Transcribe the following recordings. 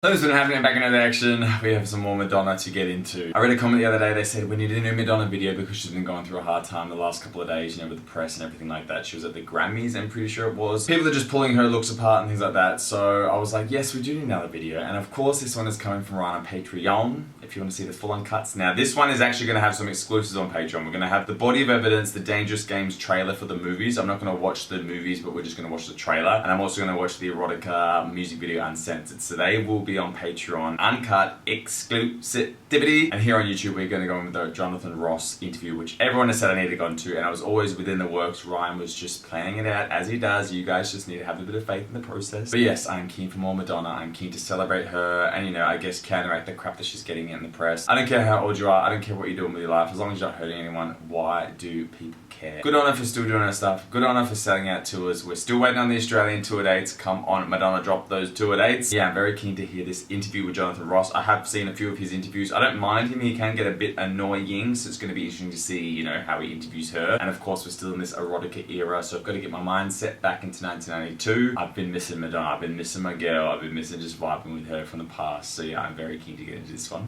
So what's been happening back in another action? We have some more Madonna to get into. I read a comment the other day, they said we need a new Madonna video because she's been going through a hard time the last couple of days, you know, with the press and everything like that. She was at the Grammys, I'm pretty sure it was. People are just pulling her looks apart and things like that. So I was like, yes, we do need another video. And of course, this one is coming from Ryan on Patreon, if you want to see the full-on cuts. Now, this one is actually going to have some exclusives on Patreon. We're going to have the Body of Evidence, the Dangerous Games trailer for the movies. I'm not going to watch the movies, but we're just going to watch the trailer. And I'm also going to watch the Erotica music video uncensored. So they will be on Patreon. Uncut exclusivity. And here on YouTube, we're going to go in with the Jonathan Ross interview, which everyone has said I need to go into, and I was always within the works. Ryan was just planning it out as he does. You guys just need to have a bit of faith in the process. But yes, I'm keen for more Madonna. I'm keen to celebrate her and, you know, I guess counteract the crap that she's getting in the press. I don't care how old you are. I don't care what you're doing with your life. As long as you're not hurting anyone, why do people care? Good on her for still doing her stuff. Good on her for selling out tours. We're still waiting on the Australian tour dates. Come on, Madonna, drop those tour dates. Yeah, I'm very keen to hear this interview with Jonathan Ross. I have seen a few of his interviews. I don't mind him. He can get a bit annoying, so it's going to be interesting to see, you know, how he interviews her. And of course, we're still in this Erotica era, so I've got to get my mind set back into 1992. I've been missing Madonna. I've been missing my girl. I've been missing just vibing with her from the past. So yeah, I'm very keen to get into this one.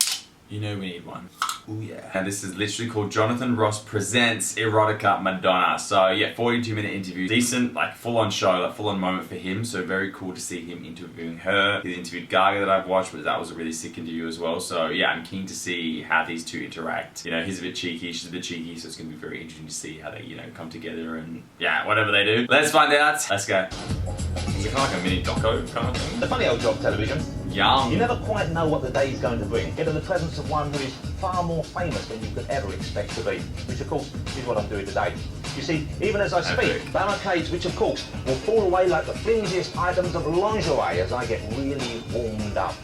You know we need one. Oh yeah. And this is literally called Jonathan Ross Presents Erotica Madonna. So yeah, 42-minute interview. Decent, like full-on show, like full-on moment for him. So very cool to see him interviewing her. He interviewed Gaga that I've watched, but that was a really sick interview as well. So yeah, I'm keen to see how these two interact. You know, he's a bit cheeky, she's a bit cheeky, so it's gonna be very interesting to see how they, you know, come together and yeah, whatever they do. Let's find out. Let's go. Is it kind of like a mini doco kind of thing? The funny old job, television. Young. You never quite know what the day is going to bring. Get in the presence of one who is far more famous than you could ever expect to be. Which, of course, is what I'm doing today. You see, even as I speak, barricades which, of course, will fall away like the flimsiest items of lingerie as I get really warmed up.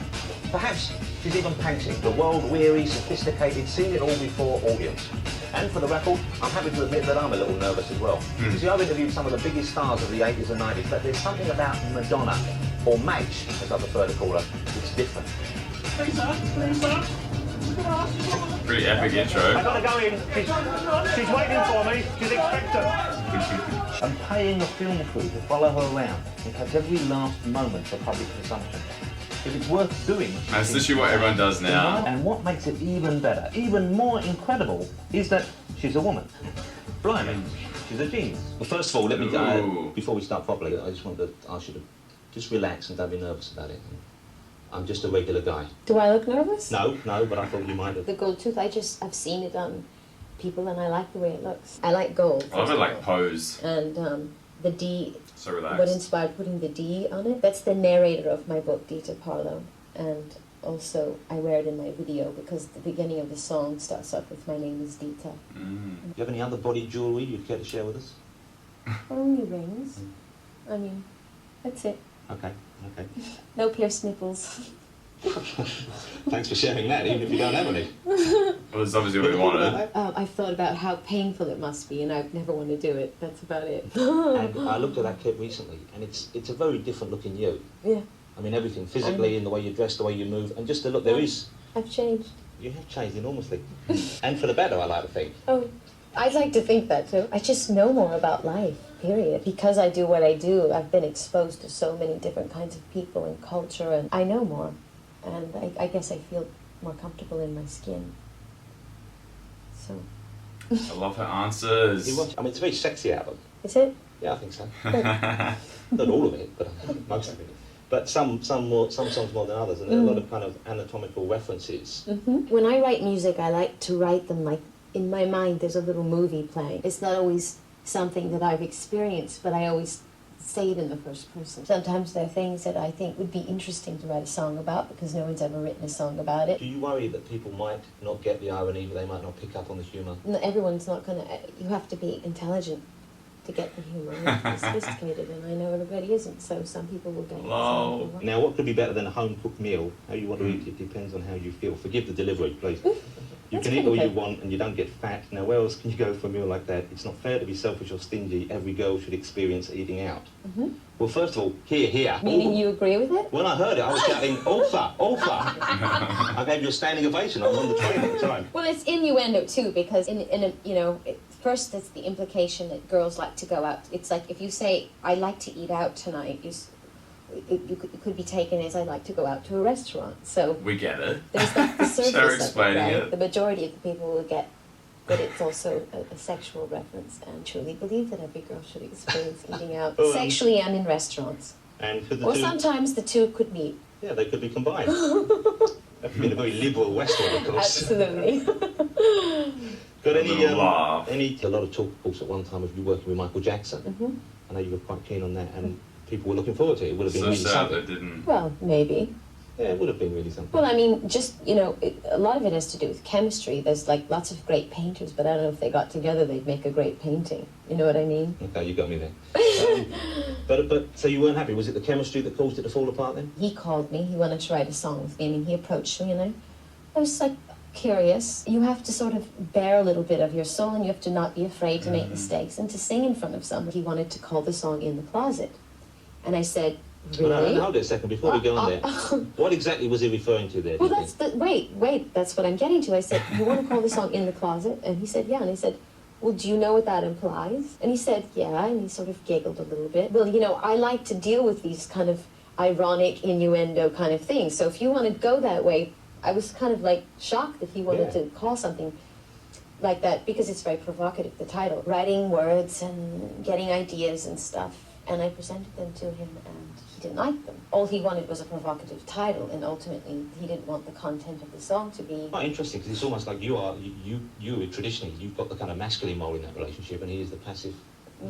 Perhaps she's even panting, the world-weary, sophisticated, seen-it-all-before audience. And for the record, I'm happy to admit that I'm a little nervous as well. You see, I've interviewed some of the biggest stars of the 80s and 90s, but there's something about Madonna, or Madge, as I prefer to call her, that's different. Pretty epic intro. I gotta go in. She's waiting for me. She's expectant. I'm paying the film crew to follow her around and catch every last moment for public consumption. If it's worth doing... That's literally what everyone does now. And what makes it even better, even more incredible, is that she's a woman. Blimey, she's a genius. Well, first of all, let me go. Before we start properly, I just wanted to ask you to just relax and don't be nervous about it. I'm just a regular guy. Do I look nervous? No, but I thought you might have. The gold tooth, I've seen it on people and I like the way it looks. I like gold. I love it like pose. And the D, so relaxed. What inspired putting the D on it, that's the narrator of my book, Dita Parlo. And also I wear it in my video because the beginning of the song starts off with my name is Dita. Do you have any other body jewellery you'd care to share with us? Only rings. I mean, that's it. Okay. No pierced nipples. Thanks for sharing that, even if you don't have any. Well, that's obviously what we wanted. I've thought about how painful it must be, and I've never want to do it. That's about it. And I looked at that clip recently, and it's a very different looking you. Yeah. I mean, everything, physically, in the way you dress, the way you move, and just the look, there is... I've changed. You have changed enormously. And for the better, I like to think. Oh, I'd like to think that too. I just know more about life, period. Because I do what I do, I've been exposed to so many different kinds of people and culture, and I know more. And I guess I feel more comfortable in my skin. So. I love her answers. I mean, it's a very sexy album. Is it? Yeah, I think so. Not all of it, but most of it. But some songs more than others, and there are a lot of kind of anatomical references. When I write music, I like to write them like, in my mind, there's a little movie playing. It's not always something that I've experienced, but I always say it in the first person. Sometimes there are things that I think would be interesting to write a song about because no one's ever written a song about it. Do you worry that people might not get the irony, they might not pick up on the humour? No, everyone's not gonna, you have to be intelligent to get the humour. You have to be sophisticated, and I know everybody isn't, so some people will get it. Hello. Some people Now, what could be better than a home-cooked meal? How you want to eat it depends on how you feel. Forgive the delivery, please. You can eat all you want and you don't get fat. Now, where else can you go for a meal like that? It's not fair to be selfish or stingy. Every girl should experience eating out. Well, first of all, here. Meaning you agree with it? When I heard it, I was shouting, author! I gave you a standing ovation. I was on the train at the time. Well, it's innuendo, too, because first it's the implication that girls like to go out. It's like if you say, I like to eat out tonight, it could be taken as I like to go out to a restaurant. So We get it. there's like the surface They're of it, explaining right? it. The majority of the people will get that it's also a sexual reference, and truly believe that every girl should experience eating out sexually and in restaurants. And for the Or two, sometimes the two could meet. yeah, they could be combined. That would be a very liberal Western, of course. Absolutely. Got A little laugh. a lot of talk, of course, at one time of you working with Michael Jackson. Hmm. I know you were quite keen on that, and people were looking forward to it. It would have been So really sad something. that didn't. Well, maybe. Yeah, it would have been really something. Well, I mean, just, you know, a lot of it has to do with chemistry. There's like lots of great painters, but I don't know if they got together, they'd make a great painting. You know what I mean? Okay, you got me there. But so you weren't happy? Was it the chemistry that caused it to fall apart then? He called me, he wanted to write a song with me. I mean, he approached me, and I was like curious. You have to sort of bear a little bit of your soul, and you have to not be afraid to make mistakes and to sing in front of someone. He wanted to call the song In the Closet. And I said, really? Well, no, hold it a second before we go on there. What exactly was he referring to there? Well, that's the, wait, that's what I'm getting to. I said, you want to call the song In the Closet? And he said, yeah. And I said, well, do you know what that implies? And he said, yeah. And he sort of giggled a little bit. Well, you know, I like to deal with these kind of ironic innuendo kind of things. So if you want to go that way, I was kind of like shocked that he wanted to call something like that, because it's very provocative, the title. Writing words and getting ideas and stuff. And I presented them to him, and he didn't like them. All he wanted was a provocative title, and ultimately he didn't want the content of the song to be... Quite interesting, because it's almost like you traditionally, you've got the kind of masculine role in that relationship, and he is the passive.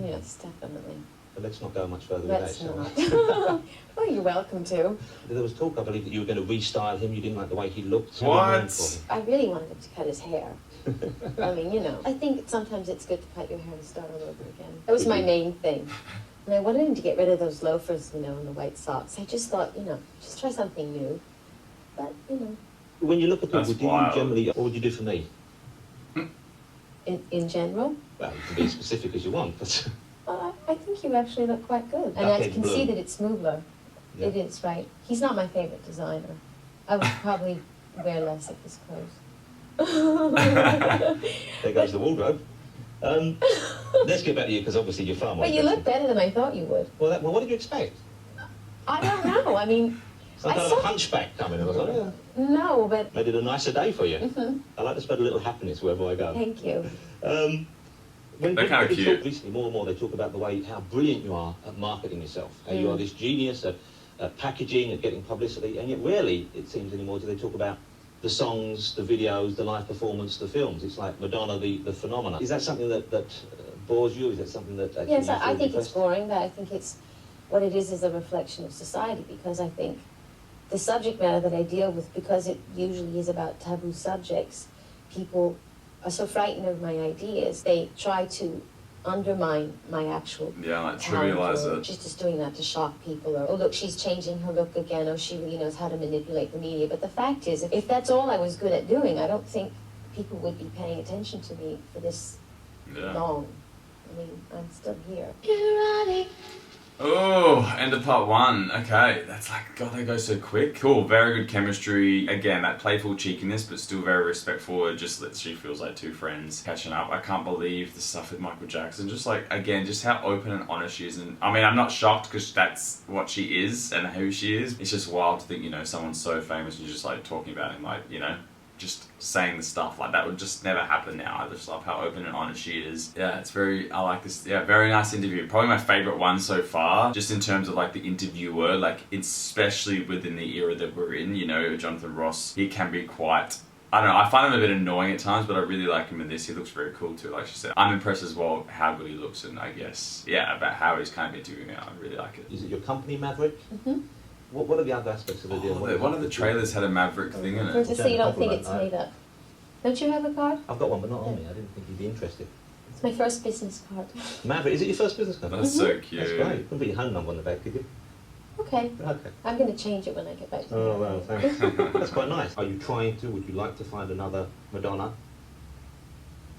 Yes, definitely. But let's not go much further Let's with not. that, shall we? Well, you're welcome to. There was talk, I believe, that you were going to restyle him. You didn't like the way he looked. What? I really wanted him to cut his hair. I mean, you know, I think sometimes it's good to cut your hair and start all over again. That was my main thing. And I wanted him to get rid of those loafers, you know, and the white socks. I just thought, you know, just try something new. But, you know. When you look at people, That's do you wild. generally, what would you do for me? In general, Well, you can be as specific as you want, but... I think you actually look quite good. And Okay, I can blue. see that it's Mugler. Yeah. It is, right? He's not my favorite designer. I would probably wear less of his clothes. There goes the wardrobe. Let's get back to you, because obviously you're far more But you look interesting. better than I thought you would. Well, what did you expect? I don't know. I mean, Some I kind of a saw- hunchback coming in. I thought, yeah, no, but made it a nicer day for you. Mhm. I like to spread a little happiness wherever I go. Thank you. When They're people kinda talk cute. recently, more and more, they talk about the way, how brilliant you are at marketing yourself. How you are this genius at packaging, at getting publicity, and yet rarely, it seems anymore, do they talk about the songs, the videos, the live performance, the films. It's like Madonna, the phenomena. Is that something that bores you? Is that something that actually Yes, you I feel think it's depressed? boring, but I think it's what it is a reflection of society, because I think the subject matter that I deal with, because it usually is about taboo subjects, people are so frightened of my ideas, they try to undermine my actual Yeah, like talent, trivialize or it. she's just doing that to shock people, or, oh look, she's changing her look again, or she really knows how to manipulate the media. But the fact is, if that's all I was good at doing, I don't think people would be paying attention to me for this Yeah. long. I mean, I'm still here. Oh, end of part one. Okay, that's like, God, that goes so quick. Cool, very good chemistry. Again, that playful cheekiness, but still very respectful. It just literally feels like two friends catching up. I can't believe the stuff with Michael Jackson. Just like, again, just how open and honest she is. And I mean, I'm not shocked, because that's what she is and who she is. It's just wild to think, you know, someone's so famous and you're just like talking about him, like, you know, just saying the stuff like that would just never happen now. I just love how open and honest she is. Yeah, it's very, I like this. Yeah, very nice interview. Probably my favorite one so far, just in terms of like the interviewer, like especially within the era that we're in, you know, Jonathan Ross, he can be quite, I don't know, I find him a bit annoying at times, but I really like him in this. He looks very cool too, like she said. I'm impressed as well how good he looks, and I guess, yeah, about how he's kind of interviewing now. I really like it. Is it your company, Maverick? Mm-hmm. What are the other aspects of the deal? Oh, one of the trailers had a Maverick thing in it. Just so you don't think it's made up. Don't you have a card? I've got one, but not on me. I didn't think you'd be interested. It's my first business card. Maverick, is it your first business card? That's so cute. That's great. You can put your home number on the back, could you? Okay. Okay. I'm going to change it when I get back to Oh, well, thanks. That's quite nice. Are you trying to, would you like to find another Madonna?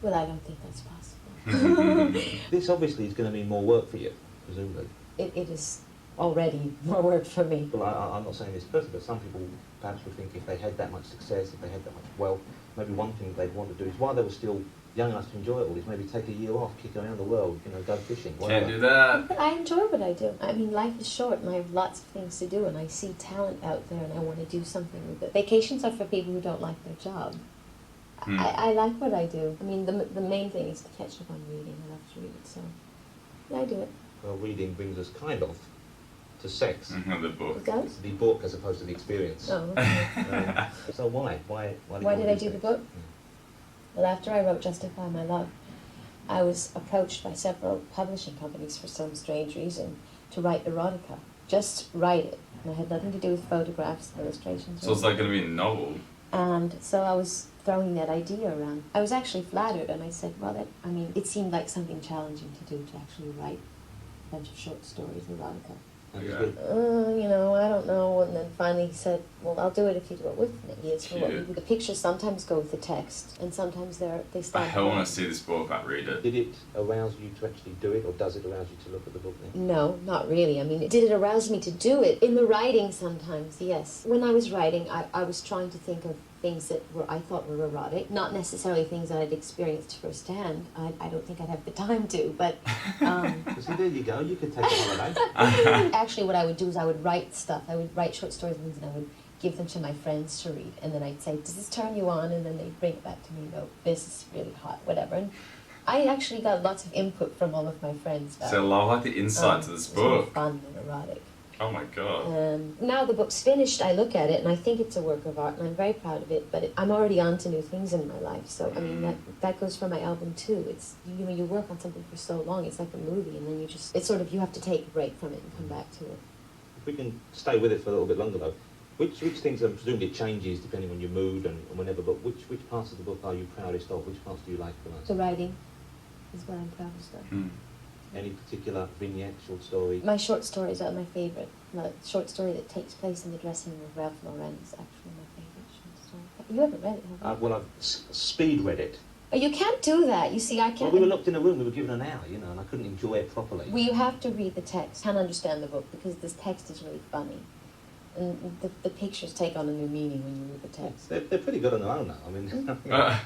Well, I don't think that's possible. This obviously is going to mean more work for you, presumably. It is already more work for me. Well, I'm not saying this personally, but some people perhaps would think if they had that much success, if they had that much wealth, maybe one thing they'd want to do is, while they were still young enough to enjoy it all, is maybe take a year off, kick around the world, you know, go fishing, whatever. Can't do that. But I enjoy what I do. I mean, life is short and I have lots of things to do and I see talent out there and I want to do something with it. Vacations are for people who don't like their job. I like what I do. I mean, the main thing is to catch up on reading. I love to read it, so yeah, I do it. Well, reading brings us kind of to sex. The book. It does? The book as opposed to the experience. Oh, okay. So why? Why Why did I do the book? Well, after I wrote Justify My Love, I was approached by several publishing companies for some strange reason to write erotica. Just write it. And it had nothing to do with photographs, illustrations. So it's like going to be a novel. And so I was throwing that idea around. I was actually flattered, and I said, well, it seemed like something challenging to do, to actually write a bunch of short stories, erotica. Yeah. You know, I don't know. And then finally he said, well, I'll do it if you do it with me. Yes, for what we do. The pictures sometimes go with the text, and sometimes they stand. I want to see this book, I'd read it. Did it arouse you to actually do it, or does it arouse you to look at the book then? No, not really. I mean, did it arouse me to do it? In the writing sometimes, yes. When I was writing, I was trying to think of things that I thought were erotic, not necessarily things that I'd experienced firsthand. I don't think I'd have the time to, but... See, there you go, you could take a holiday. Actually, what I would do is I would write stuff. I would write short stories and I would give them to my friends to read. And then I'd say, does this turn you on? And then they'd bring it back to me and go, this is really hot, whatever. And I actually got lots of input from all of my friends. So I love like the insight to this book. It's fun and erotic. Oh my god. Now the book's finished, I look at it and I think it's a work of art and I'm very proud of it, but I'm already on to new things in my life. So, I mean, that goes for my album too. It's, you know, you work on something for so long, it's like a movie, and then it's sort of, you have to take a break from it and come back to it. If we can stay with it for a little bit longer though, which things, presumably it changes depending on your mood and whenever, but which parts of the book are you proudest of? Which parts do you like the most? The writing is what I'm proudest of. Any particular vignette, short story? My short stories are my favorite. The short story that takes place in the dressing room of Ralph Lauren is actually my favorite short story. You haven't read it, have you? Well, I've speed read it. Oh, you can't do that. You see, I can't... Well, we were locked in a room, we were given an hour, you know, and I couldn't enjoy it properly. Well, you have to read the text. Can't understand the book because this text is really funny. And the pictures take on a new meaning when you read the text. They're pretty good on their own now. I mean,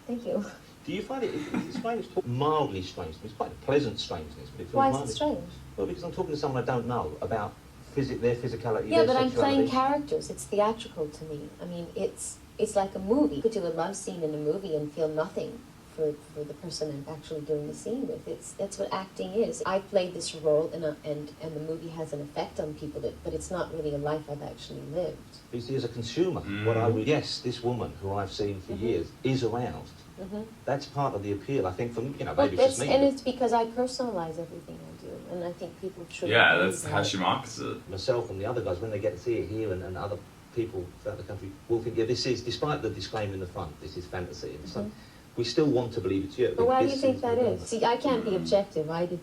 Thank you. do you find it's strange, mildly strange? It's quite a pleasant strangeness, but it feels Why mildly... is it strange? Well, because I'm talking to someone I don't know about their physicality, Yeah, their but I'm playing sexuality. characters. It's theatrical to me. I mean, it's like a movie. You could do a love scene in a movie and feel nothing for the person I'm actually doing the scene with. That's what acting is. I played this role and the movie has an effect on people, but it's not really a life I've actually lived. You see, as a consumer, what I would... Yes, this woman, who I've seen for years, is aroused. That's part of the appeal, I think, from, you know, maybe it's just me. And it's because I personalize everything I do, and I think people should... Yeah, that's how she markets it. Myself and the other guys, when they get to see it here, and other people throughout the country, will think, yeah, this is, despite the disclaimer in the front, this is fantasy. And so we still want to believe it's you. But why do you think that is? See, I can't be objective. Why do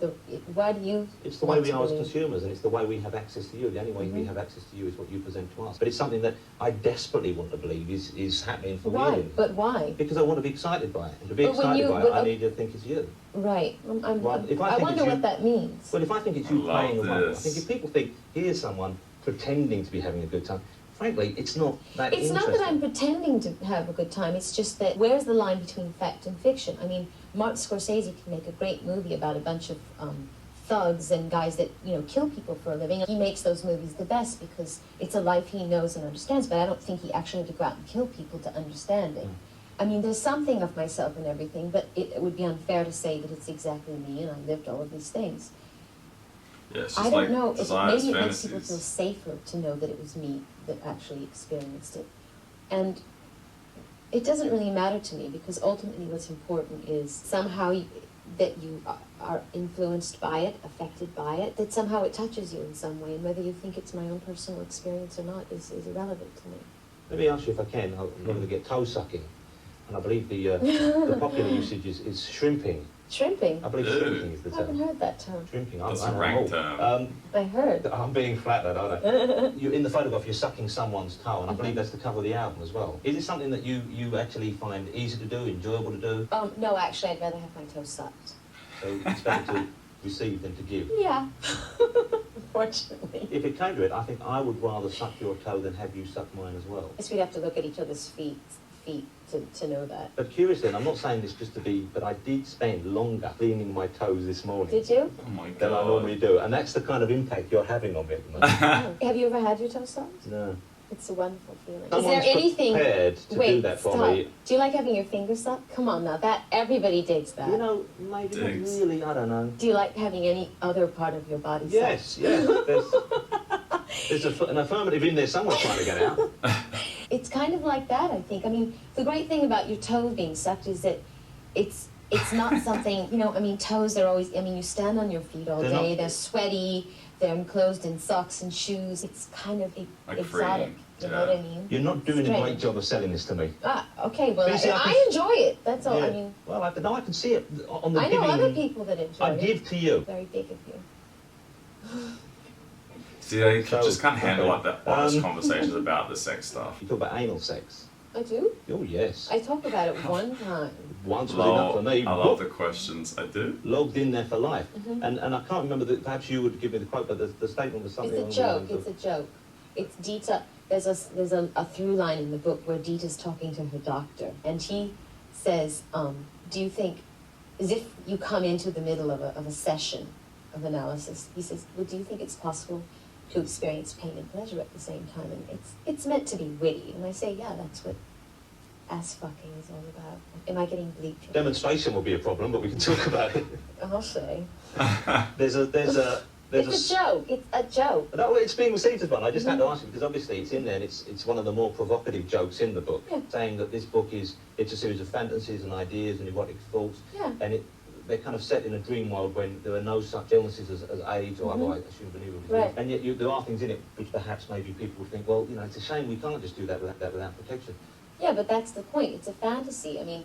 you... It's the way we are as consumers, and it's the way we have access to you. The only way we have access to you is what you present to us. But it's something that I desperately want to believe is happening for Why? real. But why? Because I want to be excited by it. And to be But when excited you- by it, but- I need to think it's you. Right. Right, if I I think wonder it's you- what that means. Well, if I think it's you I playing a love role, I this. think if people think, here's someone pretending to be having a good time, frankly, it's not that It's interesting. not that I'm pretending to have a good time, it's just that where's the line between fact and fiction? I mean, Martin Scorsese can make a great movie about a bunch of thugs and guys that, you know, kill people for a living. He makes those movies the best because it's a life he knows and understands, but I don't think he actually had to go out and kill people to understand it. I mean, there's something of myself in everything, but it would be unfair to say that it's exactly me and I lived all of these things. Yeah, it's just I don't like know. desires, Maybe it makes people feel fantasies. safer to know that it was me that actually experienced it. And it doesn't really matter to me because ultimately what's important is somehow that you are influenced by it, affected by it, that somehow it touches you in some way. And whether you think it's my own personal experience or not is irrelevant to me. Let me ask you if I can, I'm going to get toe sucking, and I believe the popular usage is shrimping. Shrimping? I believe shrimping is the I haven't term. heard that term. Shrimping, That's I a know rank them all. term. I heard. I'm being flattered, aren't I? You, in the photograph, you're sucking someone's toe, and I believe that's the cover of the album as well. Is it something that you actually find easy to do, enjoyable to do? No, actually, I'd rather have my toes sucked. So it's better to receive than to give. Yeah. unfortunately. If it came to it, I think I would rather suck your toe than have you suck mine as well. Guess we'd have to look at each other's feet to know that. But curiously, and I'm not saying this just to be, but I did spend longer cleaning my toes this morning. Did you? Oh my god. Than I normally do, and that's the kind of impact you're having on me at the moment. Oh. Have you ever had your toes sucked? No. It's a wonderful feeling. Someone's Is there anything prepared to do that for me. Do you like having your fingers sucked? Come on now, that everybody digs that. You know, maybe not Digs. really, I don't know. Do you like having any other part of your body Yes, sucked? yes. There's an affirmative in there somewhere trying to get out. It's kind of like that, I think. I mean, the great thing about your toes being sucked is that it's not something, you know, I mean, toes are always, I mean, you stand on your feet all day, they're sweaty, they're enclosed in socks and shoes. It's kind of Like exotic, freeing, you know what I mean? You're not doing a great Strange. job of selling this to me. Ah, okay, well, But you see, I enjoy it, that's all. Yeah. I mean, Well, I can see it on the I know giving. other people that enjoy I it. give to you. Very big of you. See, I So, just can't handle like the honest um, conversations about the sex stuff. You talk about anal sex. I do. Oh, yes. I talk about it one time. Once was enough for me. I love the questions. I do. Logged in there for life. Mhm. And I can't remember, perhaps you would give me the quote, but the statement was something It's a along joke. the lines It's a joke. It's Dita. There's a through line in the book where Dita's talking to her doctor, and he says, "Do you think, as if you come into the middle of a session of analysis?" He says, "Well, do you think it's possible to experience pain and pleasure at the same time?" And it's meant to be witty, and I say, "Yeah, that's what ass fucking is all about." Am I getting bleeped? Demonstration will be a problem, but we can talk about it. I'll say. There's It's a joke. It's a joke. No, it's being received as one. I just had to ask you because obviously it's in there and it's one of the more provocative jokes in the book, Yeah. saying that this book it's a series of fantasies and ideas and erotic thoughts, Yeah. and they're kind of set in a dream world when there are no such illnesses as AIDS or otherwise assumed venereal disease. Right. And yet there are things in it which perhaps maybe people would think, well, you know, it's a shame we can't just do that without protection. Yeah, but that's the point. It's a fantasy. I mean,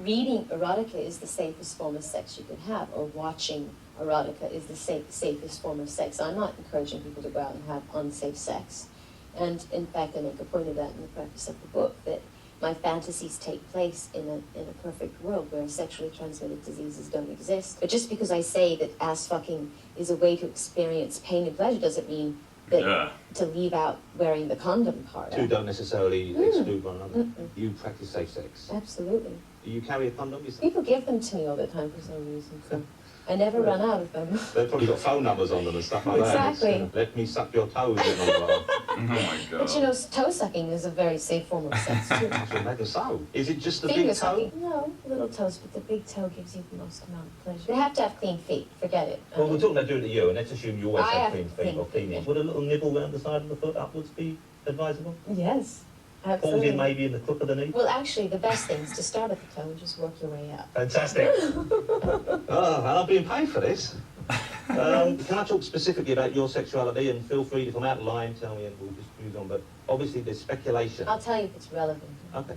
reading erotica is the safest form of sex you could have, or watching erotica is the safest form of sex. I'm not encouraging people to go out and have unsafe sex. And in fact, I make a point of that in the preface of the book, that my fantasies take place in a perfect world where sexually transmitted diseases don't exist. But just because I say that ass fucking is a way to experience pain and pleasure doesn't mean that to leave out wearing the condom part. Two don't necessarily exclude one another. Mm-mm. You practice safe sex. Absolutely. Do you carry a condom yourself? People give them to me all the time for some reason, so I never run out of them. They've probably got phone numbers on them and stuff like Exactly. that. Let me suck your toes. And all that. Oh my god. But you know, toe sucking is a very safe form of sex too. I should imagine so. Is it just the Finger big toe? sucking? No, little toes, but the big toe gives you the most amount of pleasure. They have to have clean feet. Forget it. Well, we're talking about doing it to you, and let's assume you always I have have clean clean feet or clean feet, knees. Would a little nibble around the side of the foot upwards be advisable? Yes, Pause absolutely. in maybe in the crook of the knee? Well, actually, the best thing is to start at the toe and just work your way up. Fantastic. Oh, and I'm being paid for this. Can I talk specifically about your sexuality? And feel free, if I'm out of line, tell me and we'll just move on. But obviously there's speculation. I'll tell you if it's relevant. Okay.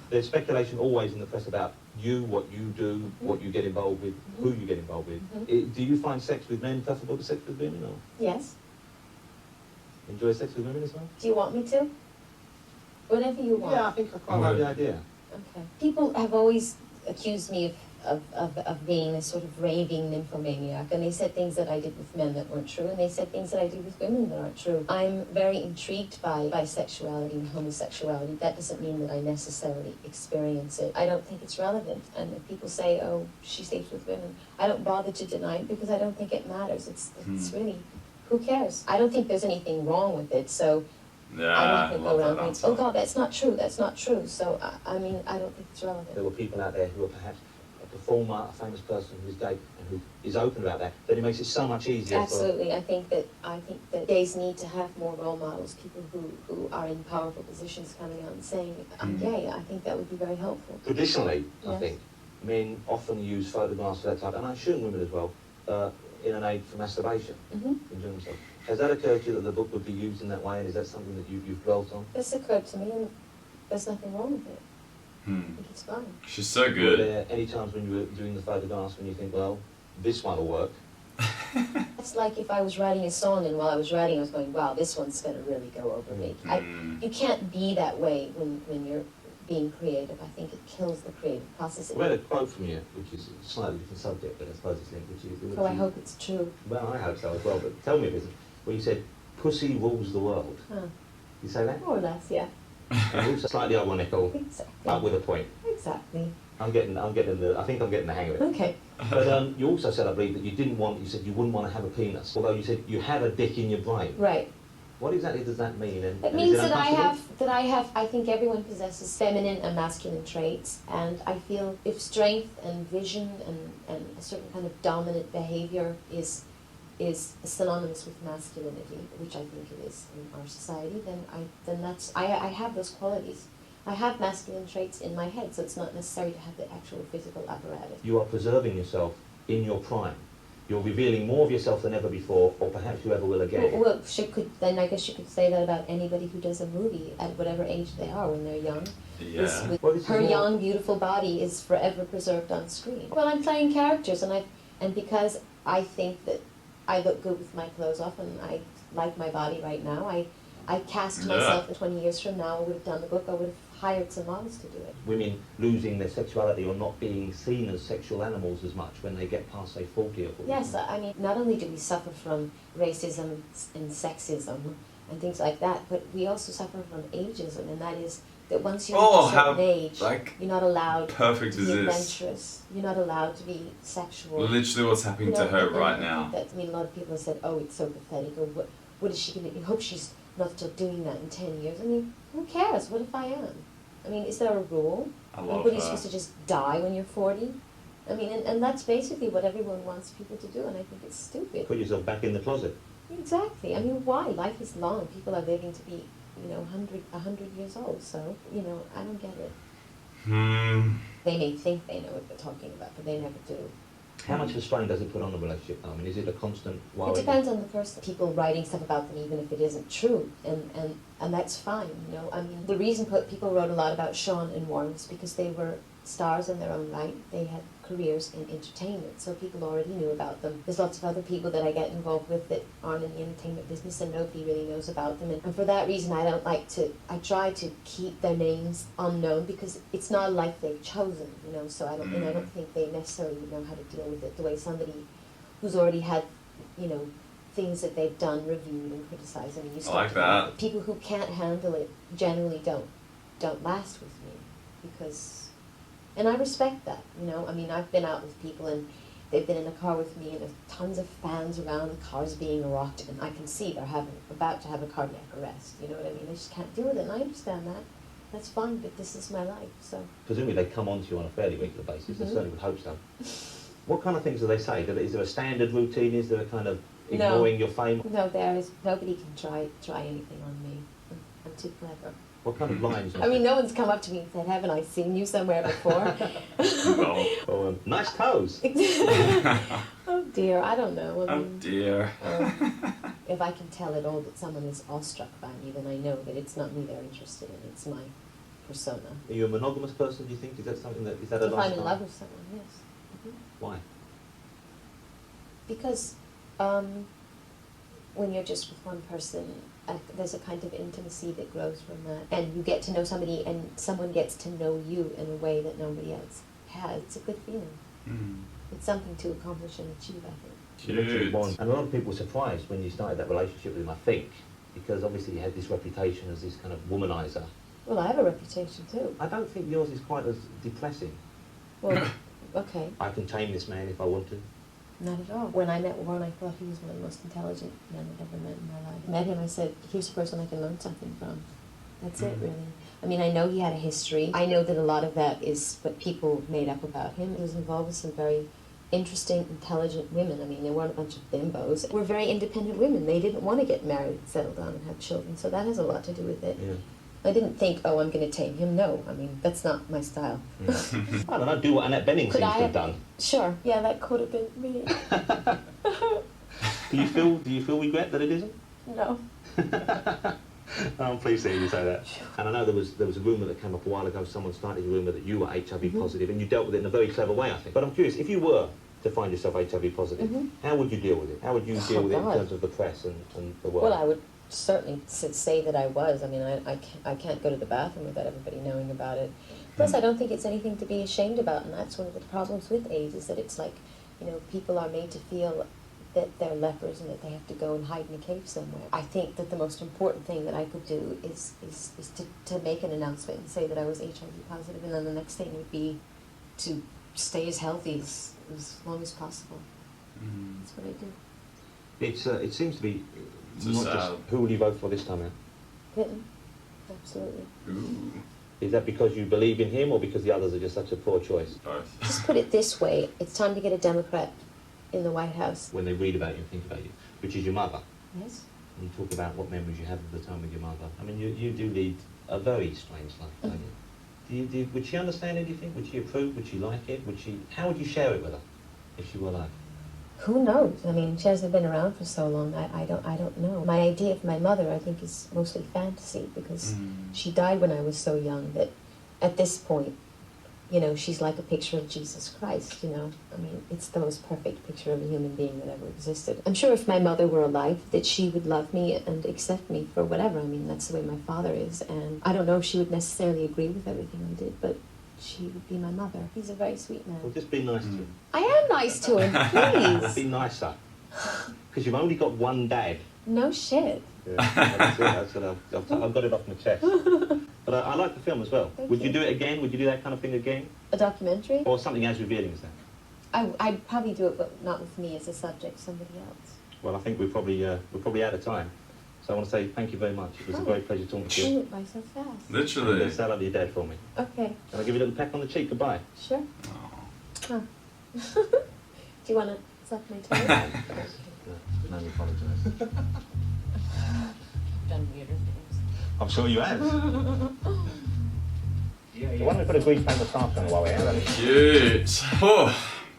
There's speculation always in the press about you, what you do, what you get involved with, who you get involved with. Do you find sex with men preferable to sex with women, or Yes? enjoy sex with women as well? Do you want me to? Whatever you want. Yeah, I think I quite like the idea. Okay. People have always accused me of being a sort of raving nymphomaniac, and they said things that I did with men that weren't true, and they said things that I did with women that aren't true. I'm very intrigued by bisexuality and homosexuality. That doesn't mean that I necessarily experience it. I don't think it's relevant, and if people say, oh, she sleeps with women, I don't bother to deny it because I don't think it matters. It's really, who cares? I don't think there's anything wrong with it, so Yeah, I'm not I going to love go around that going, answer. oh God, that's not true, that's not true. So, I mean, I don't think it's relevant. There were people out there who are perhaps a performer, a famous person who is gay and who is open about that, then it makes it so much easier Absolutely, I think that gays need to have more role models, people who are in powerful positions coming out and saying, I'm gay. I think that would be very helpful. Traditionally, I Yes. think, men often use photographs of that type, and I assume women as well, in an aid for masturbation, enjoying themselves. Has that occurred to you that the book would be used in that way, and is that something that you've dwelt on? This occurred to me, and there's nothing wrong with it. I think it's fine. She's so Were good. there any times when you were doing the photographs when you think, well, this one will work? It's like if I was writing a song, and while I was writing, I was going, wow, this one's going to really go over me. You can't be that way when you're being creative. I think it kills the creative process. I read a quote from you, which is a slightly different subject, but I suppose it's linked, which I hope it's true. Well, I hope so as well, but tell me if it's, where you said, pussy rules the world. Huh. You say that? More or less, yeah. And also slightly ironical, Exactly. but with a point. Exactly. I think I'm getting the hang of it. Okay. But you also said, I believe, that you said you wouldn't want to have a penis, although you said you have a dick in your brain. Right. What exactly does that mean? It means that I think everyone possesses feminine and masculine traits, and I feel if strength and vision and a certain kind of dominant behavior is synonymous with masculinity, which I think it is in our society, then I have those qualities. I have masculine traits in my head, so it's not necessary to have the actual physical apparatus. You are preserving yourself in your prime. You're revealing more of yourself than ever before, or perhaps you ever will again. Well, then I guess you could say that about anybody who does a movie at whatever age they are when they're young. Yeah. Her young, beautiful body is forever preserved on screen. Well, I'm playing characters, and because I think that I look good with my clothes off, and I like my body right now, I cast myself 20 years from now. I would have done the book. I would have hired some models to do it. Women losing their sexuality or not being seen as sexual animals as much when they get past, say, 40 or 40. Yes, I mean, not only do we suffer from racism and sexism and things like that, but we also suffer from ageism, and that is that once you reach a certain age, you're not allowed to be adventurous. You're not allowed to be sexual. Literally what's happening to her right now. I mean, a lot of people have said, oh, it's so pathetic, or what is she going to do? I hope she's not still doing that in 10 years. I mean, who cares? What if I am? I mean, is there a rule? Everybody's supposed to just die when you're 40? I mean, and that's basically what everyone wants people to do, and I think it's stupid. Put yourself back in the closet. Exactly. I mean, why? Life is long. People are living to be, 100 years old, so, I don't get it. They may think they know what they're talking about, but they never do. How much of a strain does it put on the relationship? I mean, is it a constant worry? It depends on the person. People writing stuff about them even if it isn't true, and that's fine, I mean, the reason people wrote a lot about Sean and Warren was because they were stars in their own right. They had careers in entertainment, so people already knew about them. There's lots of other people that I get involved with that aren't in the entertainment business and nobody really knows about them. And for that reason, I try to keep their names unknown because it's not a life they've chosen, so I don't think they necessarily know how to deal with it the way somebody who's already had, things that they've done reviewed and criticized. I mean, I like that. People who can't handle it generally don't last with me because. And I respect that, I mean, I've been out with people and they've been in a car with me and there's tons of fans around, the car's being rocked, and I can see they're about to have a cardiac arrest, you know what I mean? They just can't deal with it, and I understand that. That's fine, but this is my life, so. Presumably they come on to you on a fairly regular basis, I certainly would hope so. What kind of things do they say? Is there a standard routine? Is there a kind of ignoring your fame? No, there is. Nobody can try anything on me. I'm too clever. What kind of lines? I mean, no one's come up to me and said, haven't I seen you somewhere before? Oh, nice toes. Oh dear, I don't know. I mean, oh dear. If I can tell at all that someone is awestruck by me, then I know that it's not me they're interested in, it's my persona. Are you a monogamous person, do you think? Is that something that, is that a lifestyle? If I'm in love with someone, yes. Mm-hmm. Why? Because when you're just with one person, there's a kind of intimacy that grows from that. And you get to know somebody and someone gets to know you in a way that nobody else has. It's a good feeling. It's something to accomplish and achieve, I think. And a lot of people were surprised when you started that relationship with him, I think, because obviously you had this reputation as this kind of womanizer. Well, I have a reputation too. I don't think yours is quite as depressing. Well, okay. I can tame this man if I want to. Not at all. When I met Warren, I thought he was one of the most intelligent men I've ever met in my life. I met him, I said, here's a person I can learn something from. That's it, really. I mean, I know he had a history. I know that a lot of that is what people made up about him. He was involved with some very interesting, intelligent women. I mean, they weren't a bunch of bimbos. We're very independent women. They didn't want to get married, settle down, and have children, so that has a lot to do with it. Yeah. I didn't think, oh, I'm going to tame him. No, I mean, that's not my style. Yeah. I don't know, do what Annette Bening seems to have done. Sure, yeah, that could have been me. Do you feel regret that it isn't? No. I'm pleased to hear you say that. And I know there was a rumour that came up a while ago, someone started a rumour that you were HIV positive, and you dealt with it in a very clever way, I think. But I'm curious, if you were to find yourself HIV positive, how would you deal with it? How would you deal with it in terms of the press and the world? Well, certainly say that I was. I mean, I can't go to the bathroom without everybody knowing about it. Plus, I don't think it's anything to be ashamed about, and that's one of the problems with AIDS, is that it's like, you know, people are made to feel that they're lepers and that they have to go and hide in a cave somewhere. I think that the most important thing that I could do is to make an announcement and say that I was HIV positive, and then the next thing would be to stay as healthy as long as possible. That's what I do. It seems to be So not sad. just who will you vote for this time out? Clinton, absolutely. Ooh. Is that because you believe in him or because the others are just such a poor choice? Both. Just put it this way, it's time to get a Democrat in the White House. When they read about you and think about you, which is your mother. Yes? And you talk about what memories you have of the time with your mother. I mean, you do lead a very strange life, don't you? Would she understand anything? Would she approve? Would she like it? How would you share it with her if she were alive? Who knows? I mean, she hasn't been around for so long. I don't know. My idea of my mother, I think, is mostly fantasy, because she died when I was so young that at this point, you know, she's like a picture of Jesus Christ, you know. I mean, it's the most perfect picture of a human being that ever existed. I'm sure if my mother were alive, that she would love me and accept me for whatever. I mean, that's the way my father is. And I don't know if she would necessarily agree with everything I did, but she would be my mother. He's a very sweet man. Well, just be nice to him. I am nice to him, please. Be nicer. Because you've only got one dad. No shit. Yeah, that's it. I've got it off my chest. But I like the film as well. Thank Would you you. do it again? Would you do that kind of thing again? A documentary? Or something as revealing as that? I'd probably do it, but not with me as a subject, somebody else. Well, I think we're probably out of time. So I want to say thank you very much. It was a great pleasure talking to You you. went by so fast. Literally. Say hello to your dad for me. Okay, Can I give you a little peck on the cheek? Goodbye. sure. Aw. Huh. Do you want to suck my toe? No, you apologise. Done weirder things. I'm sure you have. Why don't we put a green paint massage on while we're at it? Cute. Oh,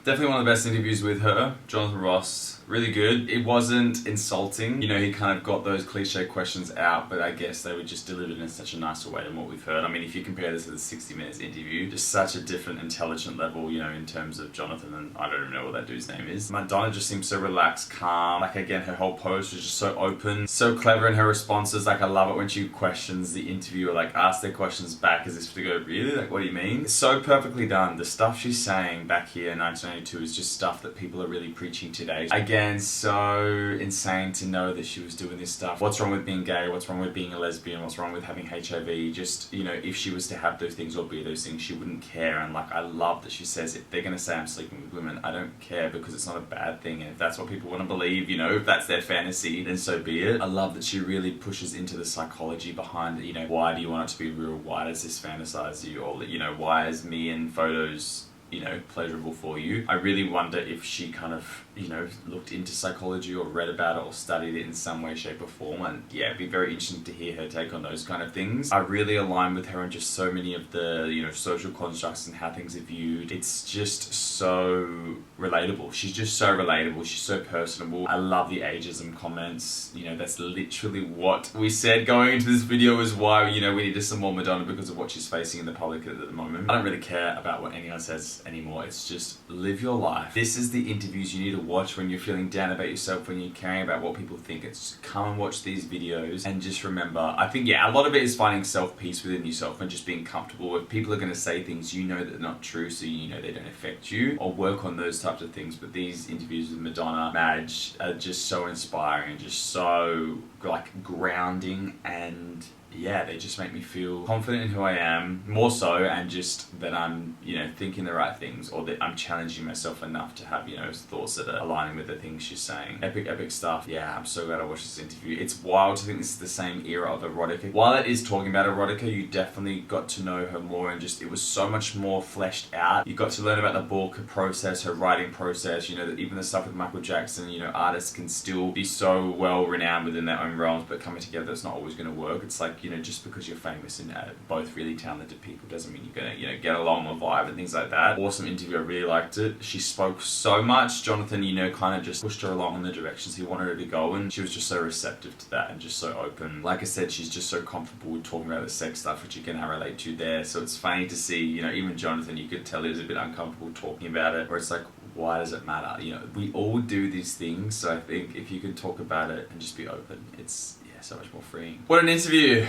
definitely one of the best interviews with her. Jonathan Ross, really good. It wasn't insulting. You know, he kind of got those cliche questions out, but I guess they were just delivered in such a nicer way than what we've heard. I mean, if you compare this to the 60 Minutes interview, just such a different intelligent level, you know, in terms of Jonathan, and I don't even know what that dude's name is. Madonna just seems so relaxed, calm. Like, again, her whole post was just so open, so clever in her responses. Like, I love it when she questions the interviewer, like, ask their questions back as if to go, really? Like, what do you mean? It's so perfectly done. The stuff she's saying back here in 1992 is just stuff that people are really preaching today. Again, so insane to know that she was doing this stuff. What's wrong with being gay? What's wrong with being a lesbian? What's wrong with having HIV? Just, you know, if she was to have those things or be those things, she wouldn't care. And like, I love that she says, if they're going to say I'm sleeping with women, I don't care, because it's not a bad thing. And if that's what people want to believe, you know, if that's their fantasy, then so be it. I love that she really pushes into the psychology behind it. You know, why do you want it to be real? Why does this fantasize you? Or, you know, why is me in photos, you know, pleasurable for you? I really wonder if she kind of, you know, looked into psychology or read about it or studied it in some way, shape or form. And yeah, it'd be very interesting to hear her take on those kind of things. I really align with her on just so many of the, you know, social constructs and how things are viewed. It's just so relatable. She's just so relatable. She's so personable. I love the ageism comments. You know, that's literally what we said going into this video, is why, you know, we needed some more Madonna because of what she's facing in the public at the moment. I don't really care about what anyone says anymore. It's just live your life. This is the interviews you need to watch when you're feeling down about yourself, when you're caring about what people think. It's come and watch these videos and just remember, I think, yeah, a lot of it is finding self-peace within yourself and just being comfortable. If people are going to say things, you know that they're not true, so you know they don't affect you, or work on those types of things. But these interviews with Madonna, Madge, are just so inspiring and just so like grounding, and yeah, they just make me feel confident in who I am, more so, and just that I'm, you know, thinking the right things, or that I'm challenging myself enough to have, you know, thoughts that are aligning with the things she's saying. Epic, epic stuff. Yeah, I'm so glad I watched this interview. It's wild to think this is the same era of Erotica. While it is talking about Erotica, you definitely got to know her more, and just, it was so much more fleshed out. You got to learn about the book, her process, her writing process, you know, that even the stuff with Michael Jackson, you know, artists can still be so well renowned within their own realms, but coming together, it's not always going to work. It's like, you know, just because you're famous and both really talented people doesn't mean you're gonna, you know, get along or vibe and things like that. Awesome interview, I really liked it. She spoke so much. Jonathan, you know, kind of just pushed her along in the directions he wanted her to go, and she was just so receptive to that and just so open. Like I said, she's just so comfortable with talking about the sex stuff, which you can relate to there. So it's funny to see, you know, even Jonathan, you could tell he was a bit uncomfortable talking about it, where it's like, why does it matter? You know, we all do these things, so I think if you can talk about it and just be open, it's so much more freeing. What an interview.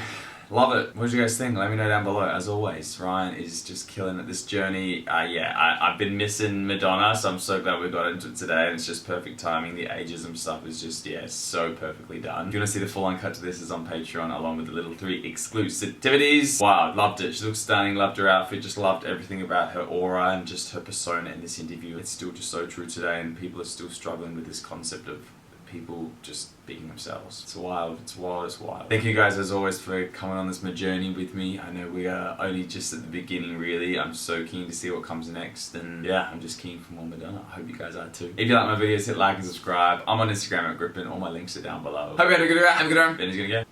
Love it. What did you guys think? Let me know down below. As always, Ryan is just killing at this journey. I've been missing Madonna, so I'm so glad we got into it today, and it's just perfect timing. The ageism stuff is just, so perfectly done. If you want to see the full uncut to this, is on Patreon, along with the little 3 exclusivities. Wow, loved it. She looks stunning, loved her outfit, just loved everything about her aura and just her persona in this interview. It's still just so true today, and people are still struggling with this concept of people just being themselves. It's wild, it's wild, it's wild. Thank you guys as always for coming on this journey with me. I know we are only just at the beginning really. I'm so keen to see what comes next, and yeah, I'm just keen for more Madonna. I hope you guys are too. If you like my videos, hit like and subscribe. I'm on Instagram at Grippin. All my links are down below. Hope you had a good one. Benny's gonna go.